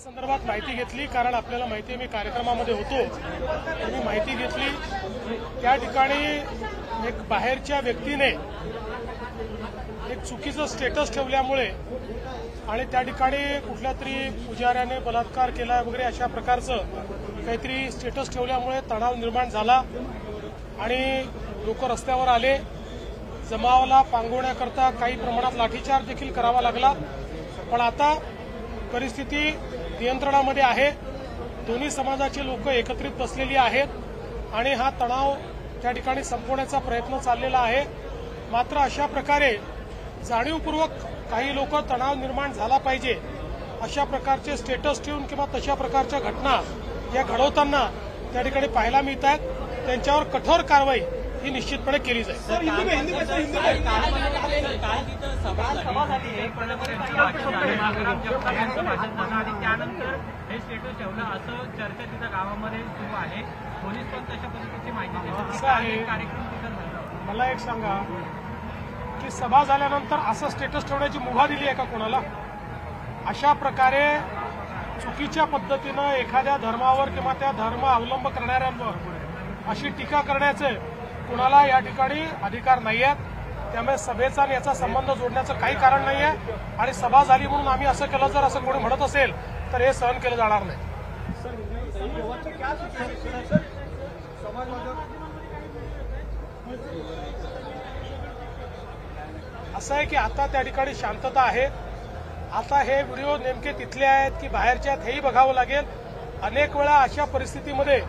संदर्भात माहिती घेतली, कारण आपल्याला माहिती आहे मी कार्यक्रमामध्ये होतो। मी माहिती घेतली, त्या ठिकाणी एक बाहेरच्या व्यक्तीने एक चुकीचं स्टेटस ठेवल्यामुळे आणि त्या ठिकाणी कुठल्या तरी पुजाऱ्याने बलात्कार केला वगैरे अशा प्रकारचं काहीतरी स्टेटस ठेवल्यामुळे तणाव निर्माण झाला आणि लोक रस्त्यावर आले। जमावाला पांगवण्याकरता काही प्रमाणात लाठीचार्ज देखील करावा लागला, पण आता परिस्थिती नियंत्रणामध्ये आहे। दोन्ही समाजाचे लोक एकत्रित बसलेली आहेत आणि हा तणाव त्या ठिकाणी संपवण्याचा प्रयत्न चाललेला आहे। मात्र अशा प्रकारे जाणीवपूर्वक काही लोक तणाव निर्माण झाला पाहिजे अशा प्रकारचे स्टेटस ठेवून किंवा तशा प्रकारच्या घटना या घडवताना त्या ठिकाणी पाहायला मिळत आहेत। त्यांच्यावर कठोर कारवाई ही निश्चितपणे केली जाईल। मला एक सांगा की सभा झाल्यानंतर असं स्टेटस ठेवण्याची मुभा दिली आहे का कोणाला? अशा प्रकारे चुकीच्या पद्धतीनं एखाद्या धर्मावर किंवा त्या धर्म अवलंब करणाऱ्यांवर अशी टीका करण्याचे कुणाला या ठिकाणी अधिकार नाही आहेत। त्यामुळे सभेचा आणि याचा संबंध जोडण्याचं काही कारण नाही आहे आणि सभा झाली म्हणून आम्ही असं केलं जर असं कोणी म्हणत असेल तर हे सहन केलं जाणार नाही। असं आहे की आता त्या ठिकाणी शांतता आहे। आता हे व्हिडिओ नेमके तिथले आहेत की बाहेरचे आहेत हेही बघावं लागेल। अनेक वेळा अशा परिस्थितीमध्ये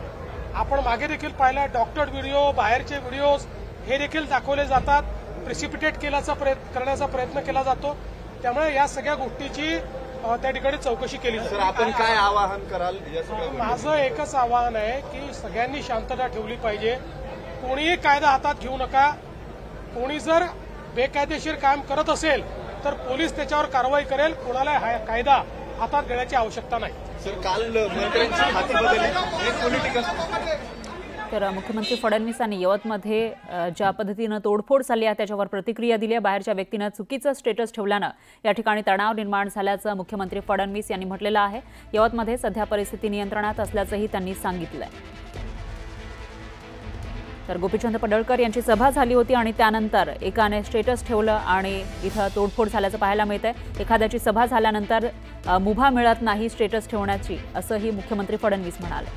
आपण मागे देखील पाहिलं डॉक्टर्ड व्हिडिओ, बाहेरचे व्हिडिओज हे देखील दाखवले जातात, प्रेसिपिटेट करण्याचा प्रयत्न केला जातो। त्यामुळे या सगळ्या गोष्टीची त्या ठिकाणी चौकशी केली जाते। आपण काय आवाहन कराल? माझं एकच आवाहन आहे की सगळ्यांनी शांतता ठेवली पाहिजे। कोणीही कायदा हातात घेऊ नका। कोणी जर बेकायदेशीर काम करत असेल तर पोलीस त्याच्यावर कारवाई करेल। कोणाला कायदा हातात घेण्याची आवश्यकता नाही। सर, काल मंत्र्यांची हाती बदलली तर मुख्यमंत्री फडणवीसांनी यवतमध्ये ज्या पद्धतीनं तोडफोड झाली आहे त्याच्यावर प्रतिक्रिया दिली आहे। बाहेरच्या व्यक्तीनं चुकीचं स्टेटस ठेवल्यानं या ठिकाणी तणाव निर्माण झाल्याचं मुख्यमंत्री फडणवीस यांनी म्हटलेलं आहे। यवतमध्ये सध्या परिस्थिती नियंत्रणात असल्याचंही त्यांनी सांगितलंय। तर गोपीचंद पडळकर यांची सभा झाली होती आणि त्यानंतर एकाने स्टेटस ठेवलं आणि इथं तोडफोड झाल्याचं पाहायला मिळतंय। एखाद्याची सभा झाल्यानंतर मुभा मिळत नाही स्टेटस ठेवण्याची, असंही मुख्यमंत्री फडणवीस म्हणाले।